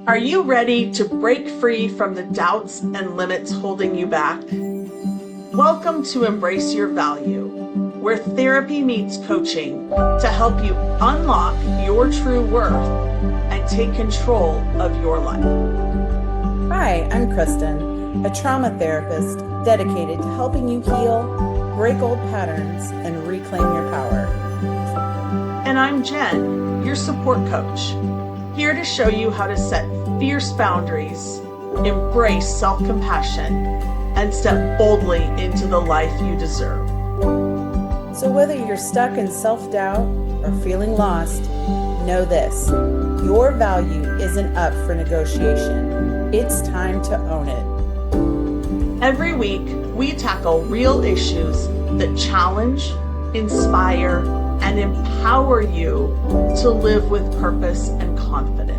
Are you ready to break free from the doubts and limits holding you back? Welcome to Embrace Your Value, where therapy meets coaching to help you unlock your true worth and take control of your life. Hi, I'm Kristen, a trauma therapist dedicated to helping you heal, break old patterns, and reclaim your power. And I'm Jen, your support coach, here to show you how to set fierce boundaries, embrace self-compassion, and step boldly into the life you deserve. So whether you're stuck in self-doubt or feeling lost, know this: your value isn't up for negotiation. It's time to own it. Every week, we tackle real issues that challenge, inspire, and empower you to live with purpose and confidence.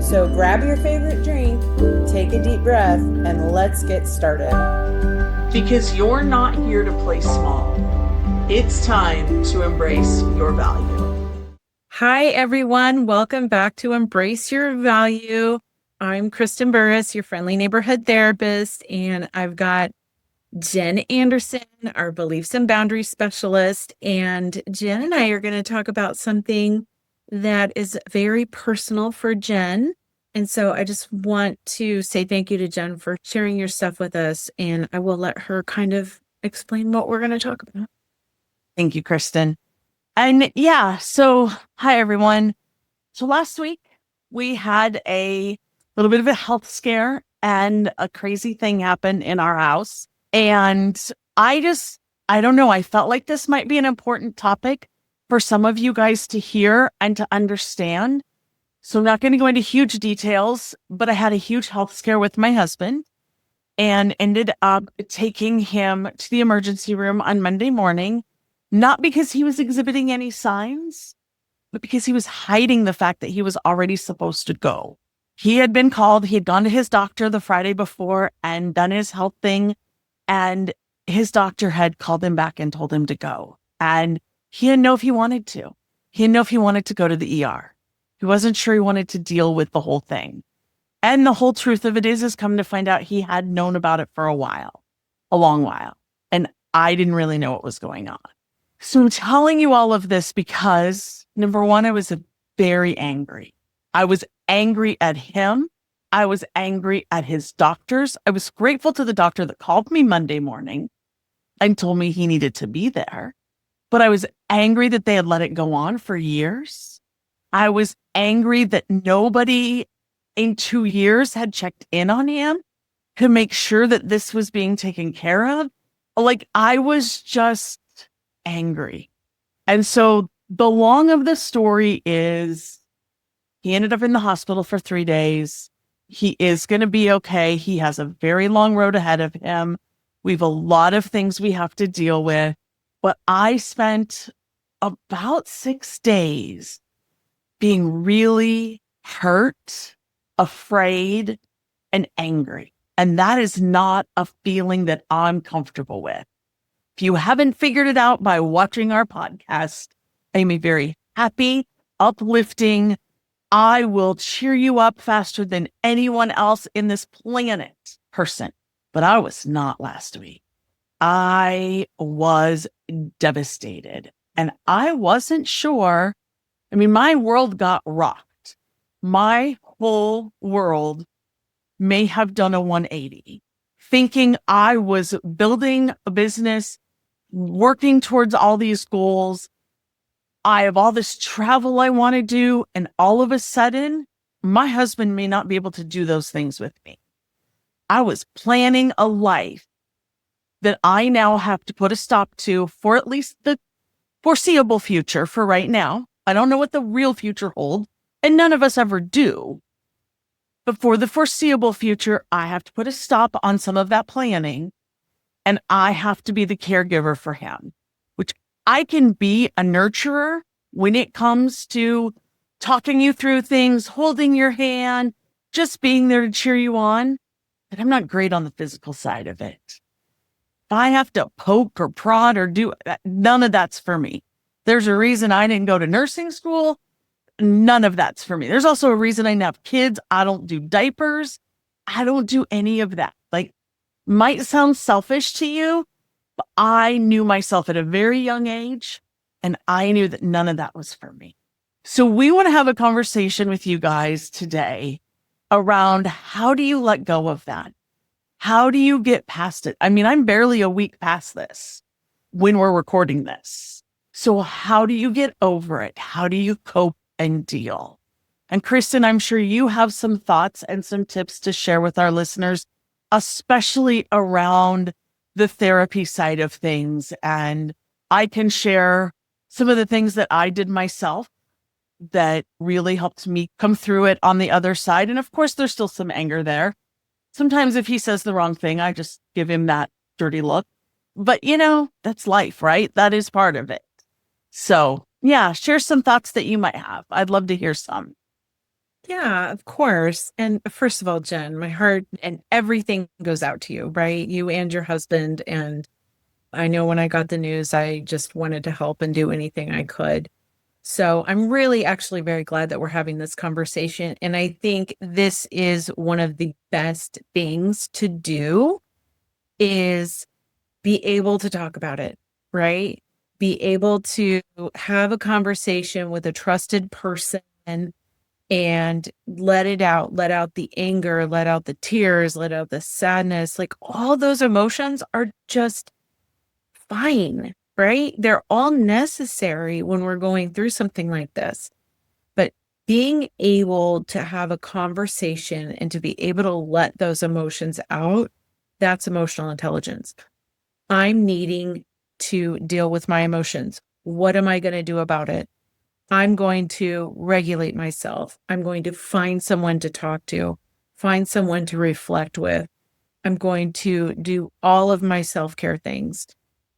So grab your favorite drink, take a deep breath, and let's get started. Because you're not here to play small. It's time to embrace your value. Hi, everyone. Welcome back to Embrace Your Value. I'm Kristen Burrus, your friendly neighborhood therapist, and I've got Jen Anderson, our beliefs and boundaries specialist. And Jen and I are going to talk about something that is very personal for Jen. And so I just want to say thank you to Jen for sharing your stuff with us. And I will let her kind of explain what we're going to talk about. Thank you, Kristen. And so hi, everyone. So last week we had a little bit of a health scare and a crazy thing happened in our house. And I don't know, I felt like this might be an important topic for some of you guys to hear and to understand. So I'm not going to go into huge details, but I had a huge health scare with my husband and ended up taking him to the emergency room on Monday morning, not because he was exhibiting any signs, but because he was hiding the fact that he was already supposed to go. He had been called, he had gone to his doctor the Friday before and done his health thing, and his doctor had called him back and told him to go. And he didn't know if he wanted to. He didn't know if he wanted to go to the ER. He wasn't sure he wanted to deal with the whole thing. And the whole truth of it is come to find out he had known about it for a long while. And I didn't really know what was going on. So I'm telling you all of this because, number one, I was very angry. I was angry at him. I was angry at his doctors. I was grateful to the doctor that called me Monday morning and told me he needed to be there. But I was angry that they had let it go on for years. I was angry that nobody in 2 years had checked in on him to make sure that this was being taken care of. Like, I was just angry. And so the long of the story is he ended up in the hospital for 3 days. He is going to be okay. He has a very long road ahead of him. We have a lot of things we have to deal with. But I spent about 6 days being really hurt, afraid, and angry. And that is not a feeling that I'm comfortable with. If you haven't figured it out by watching our podcast, I'm a very happy, uplifting, I will cheer you up faster than anyone else in this planet person. But I was not last week. I was devastated and I wasn't sure. I mean, my world got rocked. My whole world may have done a 180, thinking I was building a business, working towards all these goals. I have all this travel I want to do. And all of a sudden, my husband may not be able to do those things with me. I was planning a life that I now have to put a stop to for at least the foreseeable future for right now. I don't know what the real future holds, and none of us ever do. But for the foreseeable future, I have to put a stop on some of that planning, and I have to be the caregiver for him, which I can be a nurturer when it comes to talking you through things, holding your hand, just being there to cheer you on. But I'm not great on the physical side of it. If I have to poke or prod or do, none of that's for me. There's a reason I didn't go to nursing school. None of that's for me. There's also a reason I didn't have kids. I don't do diapers. I don't do any of that. Like, might sound selfish to you, but I knew myself at a very young age, and I knew that none of that was for me. So we want to have a conversation with you guys today around how do you let go of that? How do you get past it? I mean, I'm barely a week past this when we're recording this. So how do you get over it? How do you cope and deal? And Kristen, I'm sure you have some thoughts and some tips to share with our listeners, especially around the therapy side of things. And I can share some of the things that I did myself that really helped me come through it on the other side. And of course, there's still some anger there. Sometimes if he says the wrong thing, I just give him that dirty look. But that's life, right? That is part of it. So yeah, share some thoughts that you might have. I'd love to hear some. Yeah, of course. And first of all, Jen, my heart and everything goes out to you, right? You and your husband. And I know when I got the news, I just wanted to help and do anything I could. So I'm really actually very glad that we're having this conversation. And I think this is one of the best things to do is be able to talk about it, right? Be able to have a conversation with a trusted person and let it out, let out the anger, let out the tears, let out the sadness. Like all those emotions are just fine, right? They're all necessary when we're going through something like this. But being able to have a conversation and to be able to let those emotions out, that's emotional intelligence. I'm needing to deal with my emotions. What am I going to do about it? I'm going to regulate myself. I'm going to find someone to talk to, find someone to reflect with. I'm going to do all of my self-care things.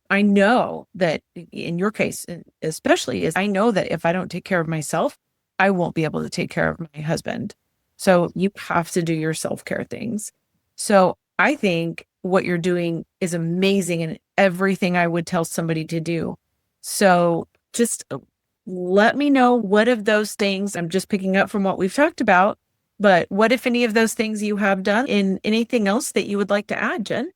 I know that in your case, especially, is I know that if I don't take care of myself, I won't be able to take care of my husband. So you have to do your self-care things. So I think what you're doing is amazing and everything I would tell somebody to do. So just let me know what of those things, I'm just picking up from what we've talked about, but what if any of those things you have done and anything else that you would like to add, Jen?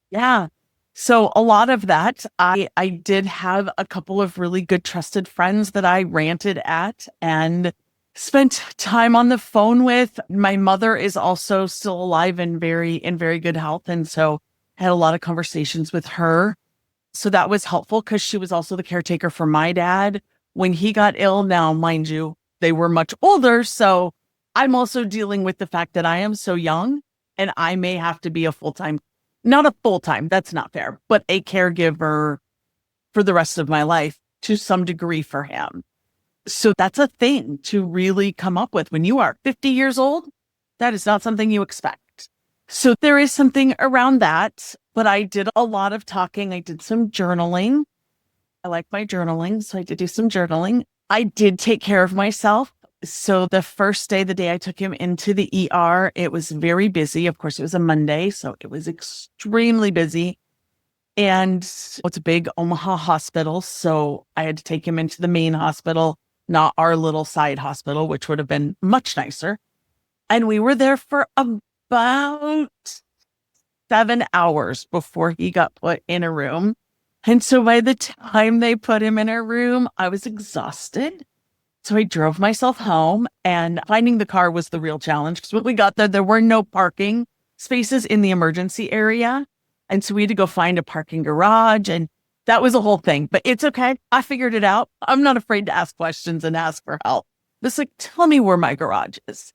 Yeah. So a lot of that, I did have a couple of really good trusted friends that I ranted at and spent time on the phone with. My mother is also still alive and in very good health. And so I had a lot of conversations with her. So that was helpful because she was also the caretaker for my dad when he got ill. Now, mind you, they were much older. So I'm also dealing with the fact that I am so young and I may have to be not a full-time, that's not fair, but a caregiver for the rest of my life to some degree for him. So that's a thing to really come up with when you are 50 years old. That is not something you expect. So there is something around that, but I did a lot of talking. I did some journaling. I like my journaling, so I did do some journaling. I did take care of myself. So the first day, the day I took him into the ER, it was very busy. Of course, it was a Monday, so it was extremely busy. And it's a big Omaha hospital, so I had to take him into the main hospital, not our little side hospital, which would have been much nicer. And we were there for about 7 hours before he got put in a room. And so by the time they put him in a room, I was exhausted. So I drove myself home, and finding the car was the real challenge because when we got there, there were no parking spaces in the emergency area. And so we had to go find a parking garage, and that was a whole thing. But it's okay. I figured it out. I'm not afraid to ask questions and ask for help. Just like, tell me where my garage is.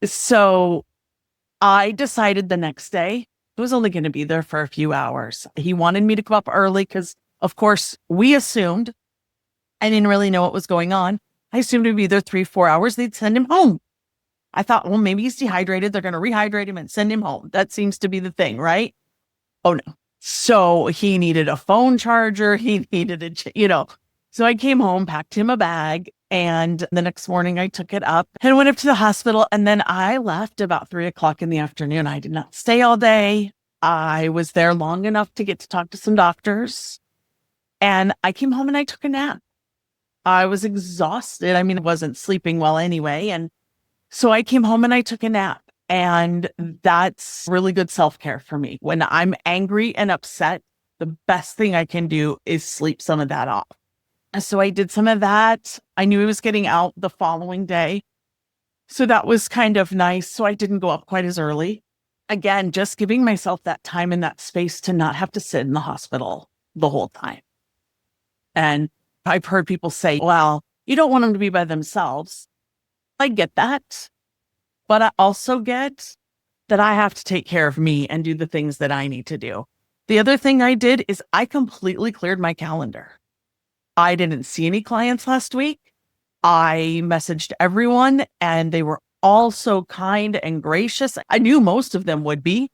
So I decided the next day I was only going to be there for a few hours. He wanted me to come up early because, of course, we assumed, I didn't really know what was going on. I assumed he'd be there 3-4 hours. They'd send him home. I thought, well, maybe he's dehydrated. They're going to rehydrate him and send him home. That seems to be the thing, right? Oh, no. So he needed a phone charger. He needed So I came home, packed him a bag, and the next morning I took it up and went up to the hospital. And then I left about 3:00 in the afternoon. I did not stay all day. I was there long enough to get to talk to some doctors. And I came home and I took a nap. I was exhausted. I mean, I wasn't sleeping well anyway. And so I came home and I took a nap. And that's really good self-care for me. When I'm angry and upset, the best thing I can do is sleep some of that off. So I did some of that. I knew I was getting out the following day. So that was kind of nice. So I didn't go up quite as early. Again, just giving myself that time and that space to not have to sit in the hospital the whole time. And I've heard people say, well, you don't want them to be by themselves. I get that. But I also get that I have to take care of me and do the things that I need to do. The other thing I did is I completely cleared my calendar. I didn't see any clients last week. I messaged everyone and they were all so kind and gracious. I knew most of them would be,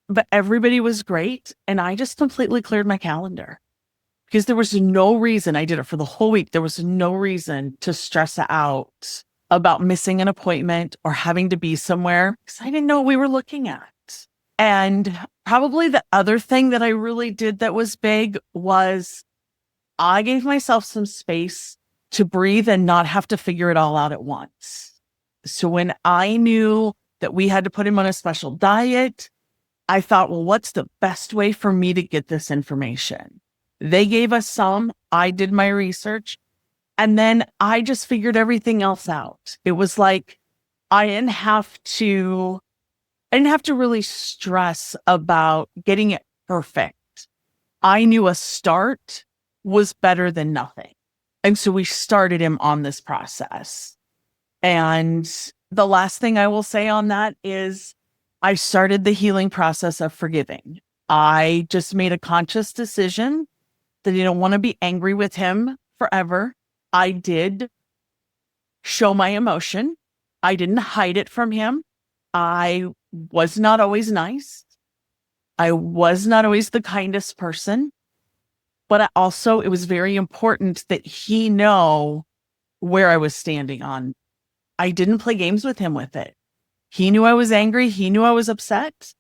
but everybody was great. And I just completely cleared my calendar because there was no reason. I did it for the whole week. There was no reason to stress out about missing an appointment or having to be somewhere because I didn't know what we were looking at. And probably the other thing that I really did that was big was I gave myself some space to breathe and not have to figure it all out at once. So when I knew that we had to put him on a special diet, I thought, well, what's the best way for me to get this information? They gave us some, I did my research, and then I just figured everything else out. It was like, I didn't have to really stress about getting it perfect. I knew a start was better than nothing. And so we started him on this process. And the last thing I will say on that is I started the healing process of forgiving. I just made a conscious decision that I don't want to be angry with him forever. I did show my emotion. I didn't hide it from him. I was not always nice. I was not always the kindest person. But it was very important that he know where I was standing on. I didn't play games with him with it. He knew I was angry. He knew I was upset.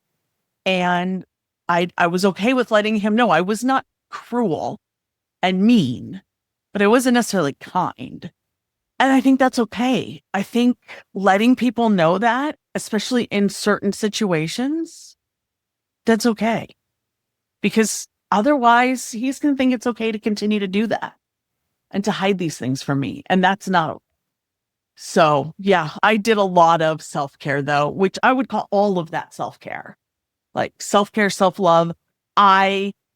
And I was okay with letting him know I was not cruel and mean, but I wasn't necessarily kind. And I think that's okay. I think letting people know that, especially in certain situations, that's okay. Because otherwise, he's going to think it's okay to continue to do that and to hide these things from me. And that's not okay. So yeah, I did a lot of self-care though, which I would call all of that self-care, like self-care, self-love.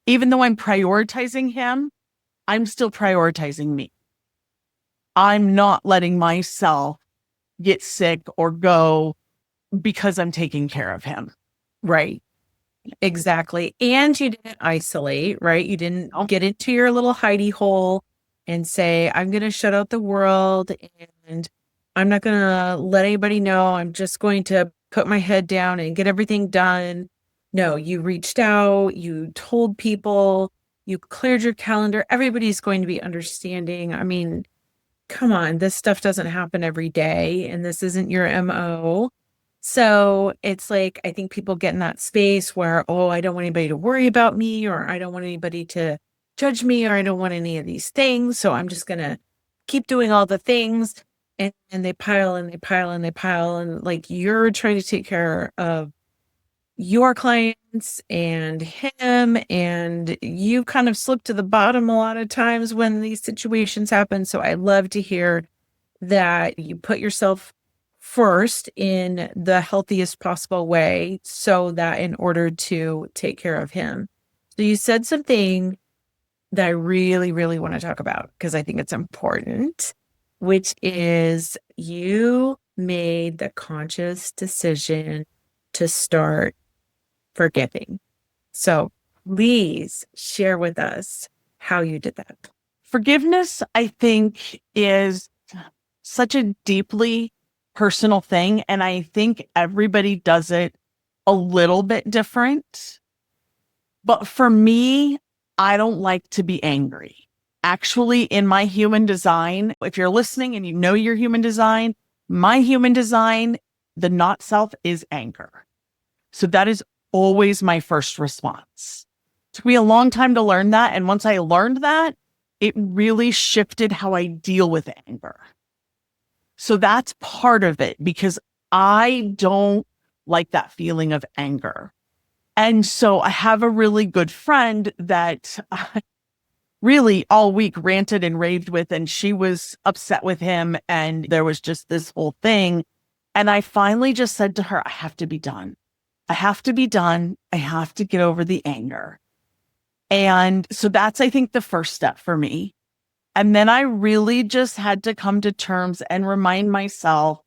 Even though I'm prioritizing him, I'm still prioritizing me. I'm not letting myself get sick or go because I'm taking care of him. Right. Exactly. And you didn't isolate, right? You didn't get into your little hidey hole and say, I'm going to shut out the world and I'm not going to let anybody know. I'm just going to put my head down and get everything done. No, you reached out, you told people, you cleared your calendar. Everybody's going to be understanding. I mean, come on, this stuff doesn't happen every day and this isn't your MO. So it's like, I think people get in that space where, oh, I don't want anybody to worry about me, or I don't want anybody to judge me, or I don't want any of these things. So I'm just going to keep doing all the things. And they pile and they pile and they pile. And like, you're trying to take care of your clients and him, and you kind of slip to the bottom a lot of times when these situations happen. So I love to hear that you put yourself first in the healthiest possible way so that in order to take care of him. So you said something that I really, really want to talk about because I think it's important, which is you made the conscious decision to start forgiving. So please share with us how you did that. Forgiveness, I think, is such a deeply personal thing. And I think everybody does it a little bit different. But for me, I don't like to be angry. Actually, in my human design, if you're listening and you know your human design, my human design, the not self is anger. So that is always my first response. It took me a long time to learn that. And once I learned that, it really shifted how I deal with anger. So that's part of it, because I don't like that feeling of anger. And so I have a really good friend that I really all week ranted and raved with, and she was upset with him. And there was just this whole thing. And I finally just said to her, I have to be done. I have to be done. I have to get over the anger. And so that's, I think, the first step for me. And then I really just had to come to terms and remind myself,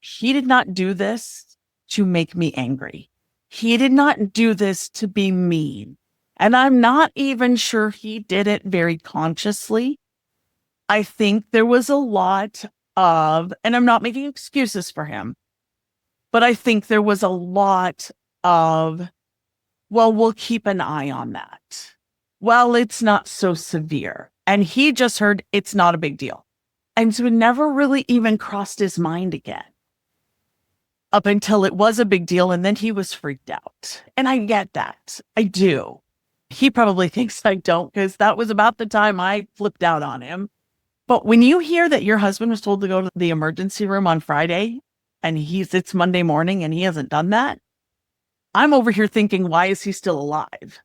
he did not do this to make me angry. He did not do this to be mean. And I'm not even sure he did it very consciously. I think there was a lot of, and I'm not making excuses for him, but I think there was a lot of, well, we'll keep an eye on that. Well, it's not so severe. And he just heard it's not a big deal. And so it never really even crossed his mind again up until it was a big deal. And then he was freaked out. And I get that. I do. He probably thinks I don't, because that was about the time I flipped out on him. But when you hear that your husband was told to go to the emergency room on Friday and it's Monday morning and he hasn't done that, I'm over here thinking, why is he still alive?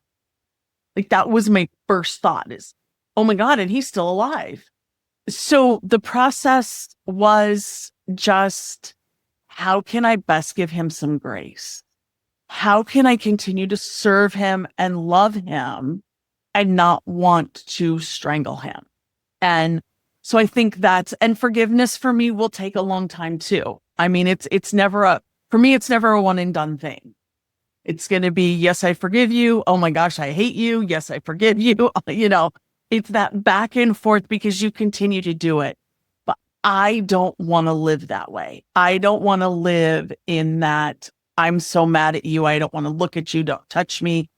Like, that was my first thought is, oh my God, and he's still alive. So the process was just, how can I best give him some grace? How can I continue to serve him and love him and not want to strangle him? And so I think and forgiveness for me will take a long time too. I mean, it's never for me, it's never a one and done thing. It's going to be, yes, I forgive you. Oh my gosh, I hate you. Yes, I forgive you. It's that back and forth because you continue to do it. But I don't want to live that way. I don't want to live in that, I'm so mad at you. I don't want to look at you. Don't touch me.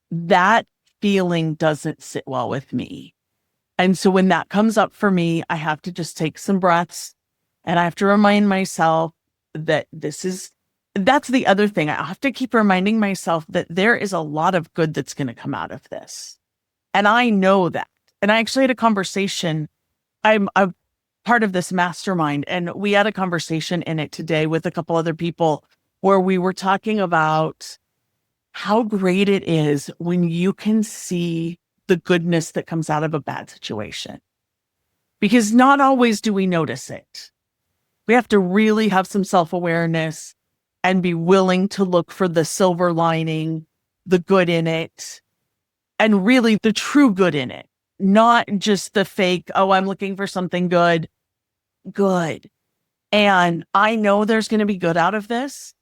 That feeling doesn't sit well with me. And so when that comes up for me, I have to just take some breaths and I have to remind myself that that's the other thing. I have to keep reminding myself that there is a lot of good that's going to come out of this. And I know that. And I actually had a conversation. I'm a part of this mastermind, and we had a conversation in it today with a couple other people where we were talking about how great it is when you can see the goodness that comes out of a bad situation. Because not always do we notice it. We have to really have some self-awareness and be willing to look for the silver lining, the good in it, and really the true good in it, not just the fake, oh, I'm looking for something good. Good. And I know there's going to be good out of this.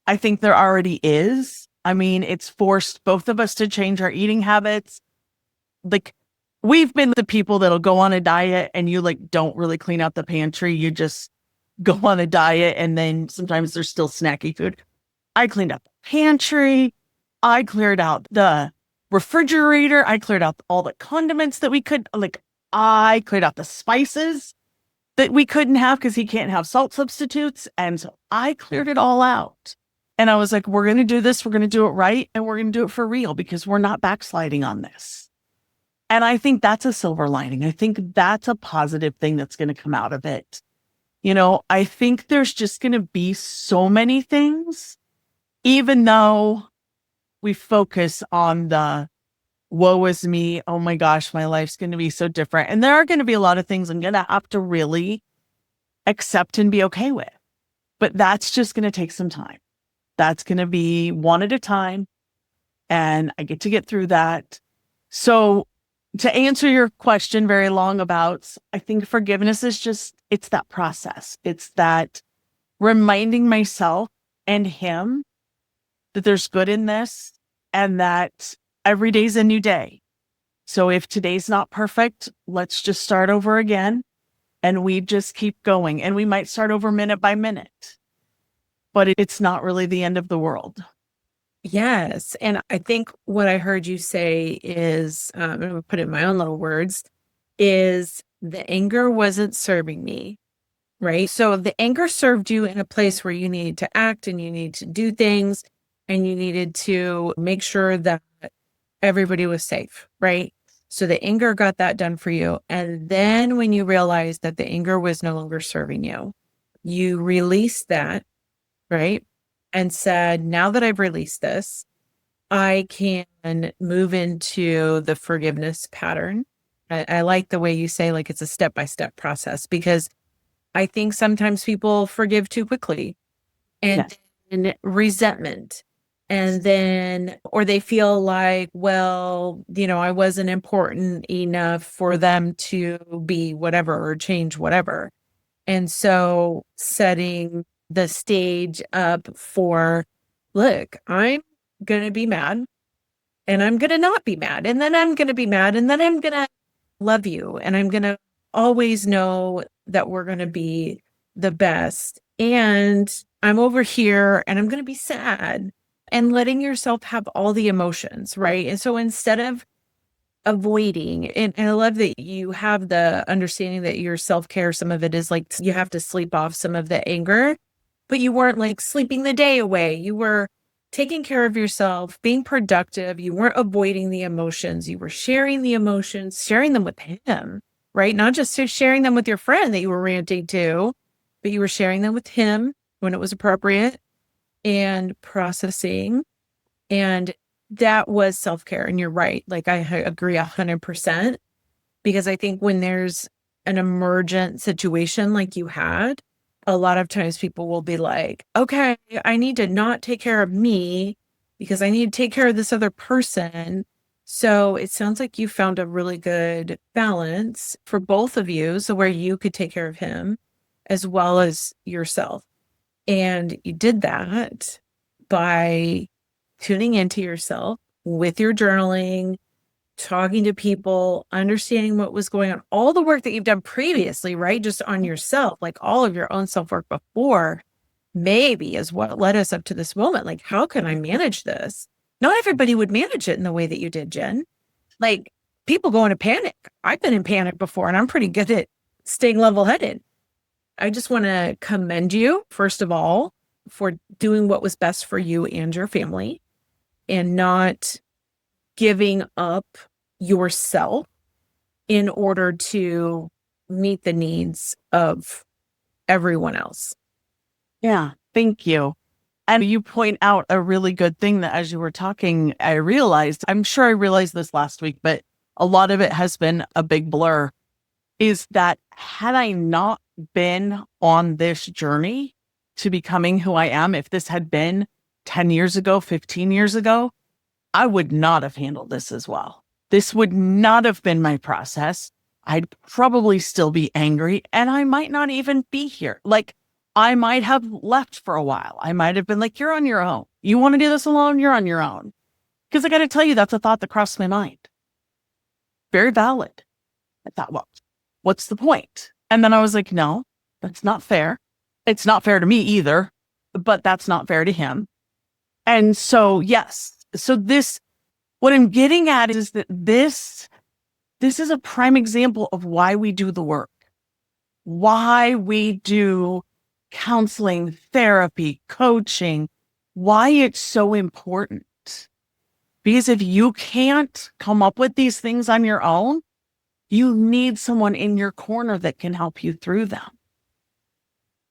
I think there already is. I mean, it's forced both of us to change our eating habits. Like, we've been the people that'll go on a diet and you don't really clean out the pantry. You just go on a diet and then sometimes there's still snacky food. I cleaned out the pantry. I cleared out the refrigerator. I cleared out all the condiments that we could, I cleared out the spices that we couldn't have because he can't have salt substitutes. And so I cleared it all out. And I was like, we're going to do this. We're going to do it right. And we're going to do it for real because we're not backsliding on this. And I think that's a silver lining. I think that's a positive thing that's going to come out of it. I think there's just going to be so many things, even though we focus on the woe is me. Oh my gosh, my life's going to be so different. And there are going to be a lot of things I'm going to have to really accept and be okay with. But that's just going to take some time. That's going to be one at a time. And I get through that. So to answer your question very long about, I think forgiveness is it's that process. It's that reminding myself and him that there's good in this and that every day's a new day. So if today's not perfect, let's just start over again and we just keep going. And we might start over minute by minute, but it's not really the end of the world. Yes. And I think what I heard you say is, I'm going to put it in my own little words, is the anger wasn't serving me, right? So the anger served you in a place where you needed to act and you needed to do things and you needed to make sure that everybody was safe, right? So the anger got that done for you. And then when you realized that the anger was no longer serving you, you released that, right? And said, now that I've released this, I can move into the forgiveness pattern. I like the way you say, like, it's a step-by-step process, because I think sometimes people forgive too quickly, and Yes. then resentment. And then, or they feel like, well, I wasn't important enough for them to be whatever or change whatever. And so setting the stage up for, look, I'm going to be mad, and I'm going to not be mad. And then I'm going to be mad, and then I'm going to love you. And I'm going to always know that we're going to be the best. And I'm over here and I'm going to be sad, and letting yourself have all the emotions. Right. And so instead of avoiding, and I love that you have the understanding that your self-care, some of it is like you have to sleep off some of the anger, but you weren't like sleeping the day away. You were taking care of yourself, being productive. You weren't avoiding the emotions. You were sharing the emotions, sharing them with him, right? Not just sharing them with your friend that you were ranting to, but you were sharing them with him when it was appropriate, and processing. And that was self-care. And you're right. Like, I agree 100%, because I think when there's an emergent situation like you had, a lot of times people will be like, okay, I need to not take care of me because I need to take care of this other person. So it sounds like you found a really good balance for both of you. So where you could take care of him as well as yourself. And you did that by tuning into yourself with your journaling, talking to people, understanding what was going on, all the work that you've done previously, right? Just on yourself, like all of your own self-work before, maybe is what led us up to this moment. Like, how can I manage this? Not everybody would manage it in the way that you did, Jen. Like, people go into panic. I've been in panic before, and I'm pretty good at staying level-headed. I just want to commend you, first of all, for doing what was best for you and your family, and not giving up yourself in order to meet the needs of everyone else. Yeah, thank you. And you point out a really good thing that as you were talking, I realized, I'm sure I realized this last week, but a lot of it has been a big blur, is that had I not been on this journey to becoming who I am, if this had been 10 years ago, 15 years ago, I would not have handled this as well. This would not have been my process. I'd probably still be angry, and I might not even be here. Like, I might have left for a while. I might have been like, you're on your own. You want to do this alone? You're on your own. Because I got to tell you, that's a thought that crossed my mind. Very valid. I thought, well, what's the point? And then I was like, no, that's not fair. It's not fair to me either, but that's not fair to him. And so, yes. So this, what I'm getting at is that this is a prime example of why we do the work, why we do counseling, therapy, coaching, why it's so important. Because if you can't come up with these things on your own, you need someone in your corner that can help you through them.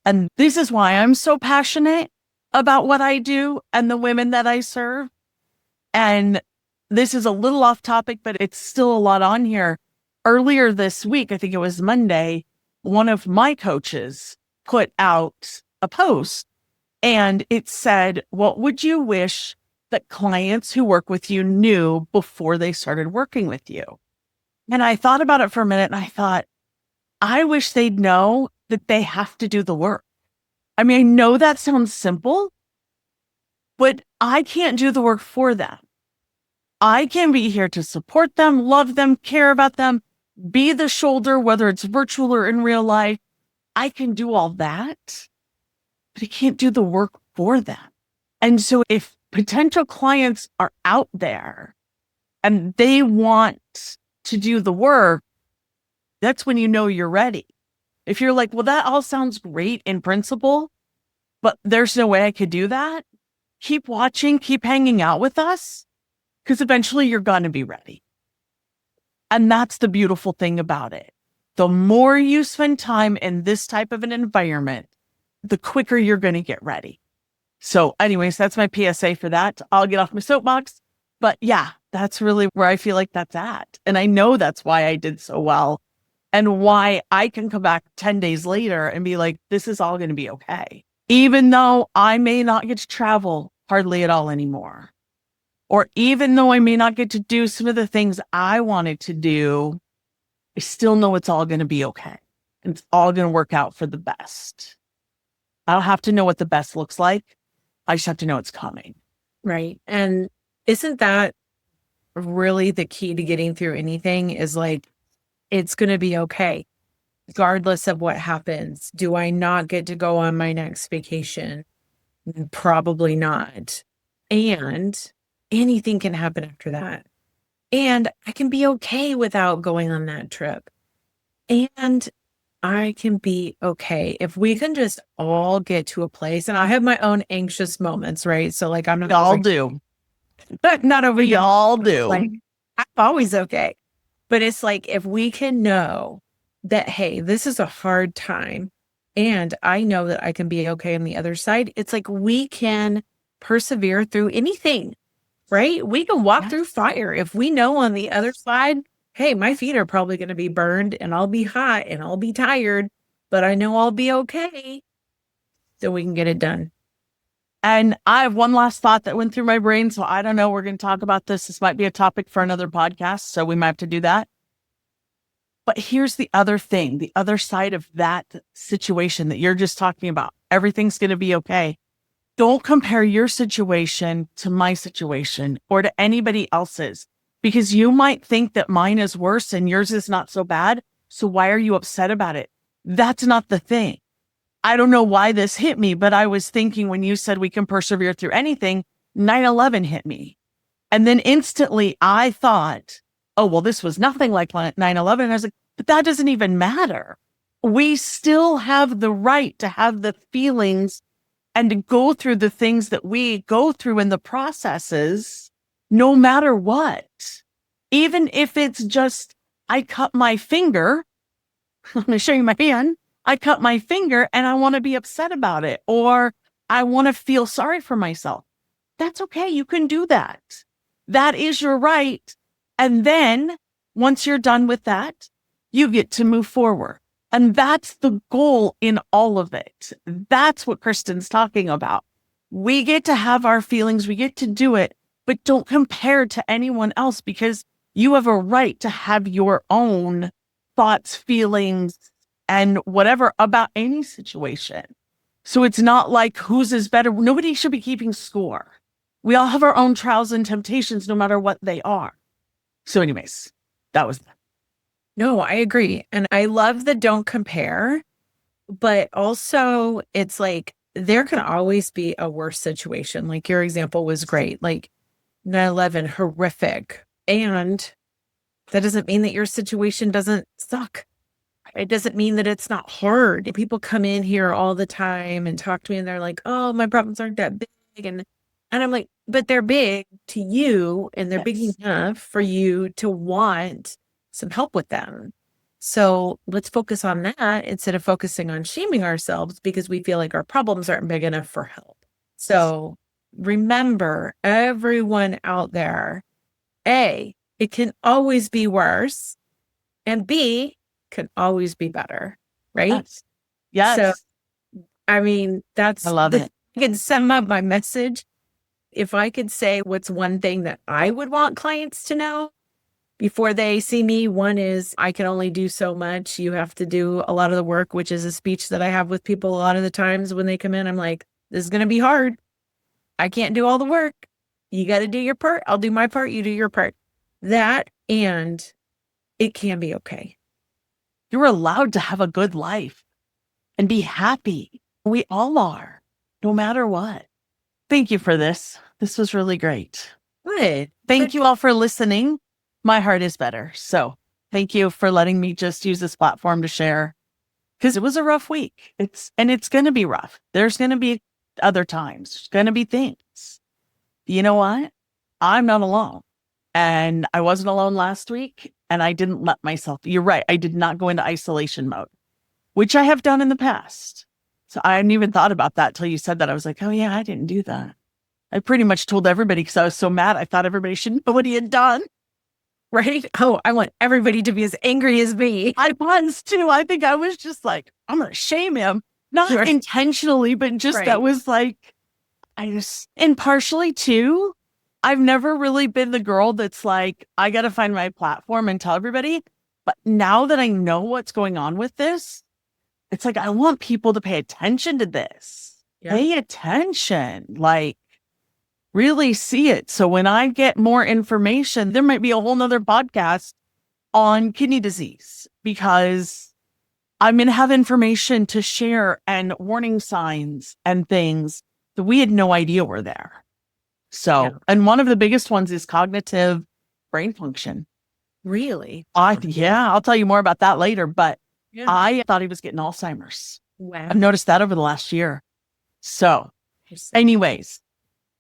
And this is why I'm so passionate about what I do and the women that I serve. And this is a little off topic, but it's still a lot on here. Earlier this week, I think it was Monday, one of my coaches put out a post, and it said, what would you wish that clients who work with you knew before they started working with you? And I thought about it for a minute, and I thought, I wish they'd know that they have to do the work. I mean, I know that sounds simple, but I can't do the work for them. I can be here to support them, love them, care about them, be the shoulder, whether it's virtual or in real life. I can do all that, but I can't do the work for them. And so if potential clients are out there and they want to do the work, that's when you know you're ready. If you're like, well, that all sounds great in principle, but there's no way I could do that, keep watching, keep hanging out with us, because eventually you're going to be ready. And that's the beautiful thing about it. The more you spend time in this type of an environment, the quicker you're going to get ready. So anyways, that's my PSA for that. I'll get off my soapbox. But yeah, that's really where I feel like that's at. And I know that's why I did so well and why I can come back 10 days later and be like, this is all going to be okay. Even though I may not get to travel hardly at all anymore. Or even though I may not get to do some of the things I wanted to do, I still know it's all going to be okay. And it's all going to work out for the best. I don't have to know what the best looks like. I just have to know it's coming. Right. And isn't that really the key to getting through anything is like, it's going to be okay, regardless of what happens. Do I not get to go on my next vacation? Probably not. And anything can happen after that. And I can be okay without going on that trip. And I can be okay if we can just all get to a place. And I have my own anxious moments, right? So like I'm not Y'all do. but not over here. Y'all do. Like I'm always okay. But it's like if we can know that, hey, this is a hard time and I know that I can be okay on the other side, it's like we can persevere through anything, right? We can walk through fire if we know on the other side, hey, my feet are probably going to be burned and I'll be hot and I'll be tired, but I know I'll be okay. So we can get it done. And I have one last thought that went through my brain. So I don't know. We're going to talk about this. This might be a topic for another podcast. So we might have to do that. But here's the other thing, the other side of that situation that you're just talking about. Everything's going to be okay. Don't compare your situation to my situation or to anybody else's, because you might think that mine is worse and yours is not so bad. So why are you upset about it? That's not the thing. I don't know why this hit me, but I was thinking when you said we can persevere through anything, 9/11 hit me. And then instantly I thought, oh, well, this was nothing like 9/11. I was like, but that doesn't even matter. We still have the right to have the feelings and to go through the things that we go through in the processes, no matter what. Even if it's just, I cut my finger, I'm going to show you my hand. I cut my finger and I want to be upset about it, or I want to feel sorry for myself. That's okay. You can do that. That is your right. And then once you're done with that, you get to move forward. And that's the goal in all of it. That's what Kristen's talking about. We get to have our feelings. We get to do it, but don't compare to anyone else, because you have a right to have your own thoughts, feelings, and whatever about any situation. So it's not like whose is better. Nobody should be keeping score. We all have our own trials and temptations, no matter what they are. So anyways, that was that. No, I agree. And I love the don't compare, but also it's like there can always be a worse situation. Like your example was great. Like 9/11, horrific. And that doesn't mean that your situation doesn't suck. It doesn't mean that it's not hard. People come in here all the time and talk to me and they're like, oh, my problems aren't that big. And I'm like, but they're big to you and they're big enough for you to want some help with them. So let's focus on that instead of focusing on shaming ourselves because we feel like our problems aren't big enough for help. So remember, everyone out there, A, it can always be worse, and B, can always be better, right? Yes. So, I mean, I love it. I can sum up my message. If I could say what's one thing that I would want clients to know before they see me, one is I can only do so much. You have to do a lot of the work, which is a speech that I have with people a lot of the times when they come in. I'm like, this is going to be hard. I can't do all the work. You got to do your part. I'll do my part. You do your part. That, and it can be okay. You're allowed to have a good life and be happy. We all are, no matter what. Thank you for this. This was really great. Good. Thank you all for listening. My heart is better. So thank you for letting me just use this platform to share, because it was a rough week. It's going to be rough. There's going to be other times. There's going to be things. You know what? I'm not alone. And I wasn't alone last week. and I didn't let myself, you're right, I did not go into isolation mode, which I have done in the past. So I hadn't even thought about that till you said that. I was like, oh yeah, I didn't do that. I pretty much told everybody because I was so mad. I thought everybody should know what he had done. Right? Oh, I want everybody to be as angry as me. I was too. I think I was just like, I'm going to shame him. Not Sure. intentionally, but just Right. that was like, and partially too, I've never really been the girl that's like, I got to find my platform and tell everybody. But now that I know what's going on with this, it's like, I want people to pay attention to this. Yeah. Pay attention. Like, really see it. So when I get more information, there might be a whole nother podcast on kidney disease because I'm going to have information to share and warning signs and things that we had no idea were there. So, Yeah. and one of the biggest ones is cognitive brain function. Really? Yeah, I'll tell you more about that later, but Yeah. I thought he was getting Alzheimer's. Wow. I've noticed that over the last year. So anyways,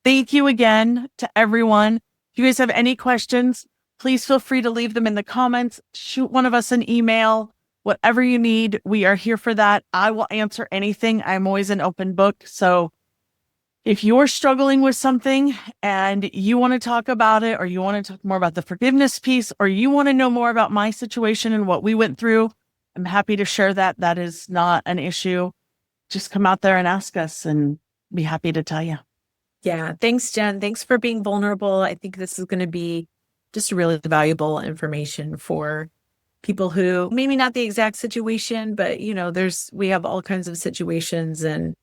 thank you again to everyone. If you guys have any questions, please feel free to leave them in the comments. Shoot one of us an email, whatever you need. We are here for that. I will answer anything. I'm always an open book. So if you're struggling with something and you want to talk about it, or you want to talk more about the forgiveness piece, or you want to know more about my situation and what we went through, I'm happy to share that. That is not an issue. Just come out there and ask us and be happy to tell you. Yeah. Thanks, Jen. Thanks for being vulnerable. I think this is going to be just really valuable information for people who maybe not the exact situation, but we have all kinds of situations, and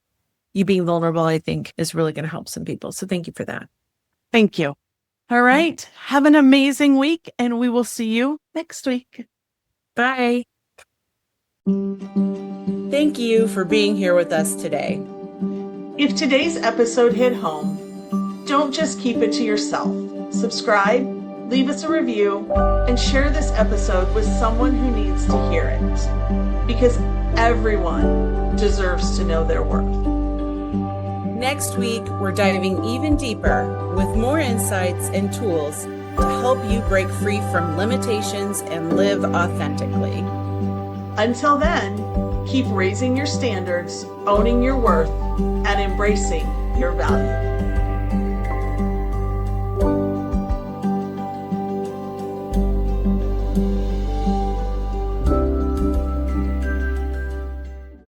you being vulnerable, I think, is really going to help some people. So thank you for that. Thank you. All right. Have an amazing week, and we will see you next week. Bye. Thank you for being here with us today. If today's episode hit home, don't just keep it to yourself. Subscribe, leave us a review, and share this episode with someone who needs to hear it. Because everyone deserves to know their worth. Next week, we're diving even deeper with more insights and tools to help you break free from limitations and live authentically. Until then, keep raising your standards, owning your worth, and embracing your value.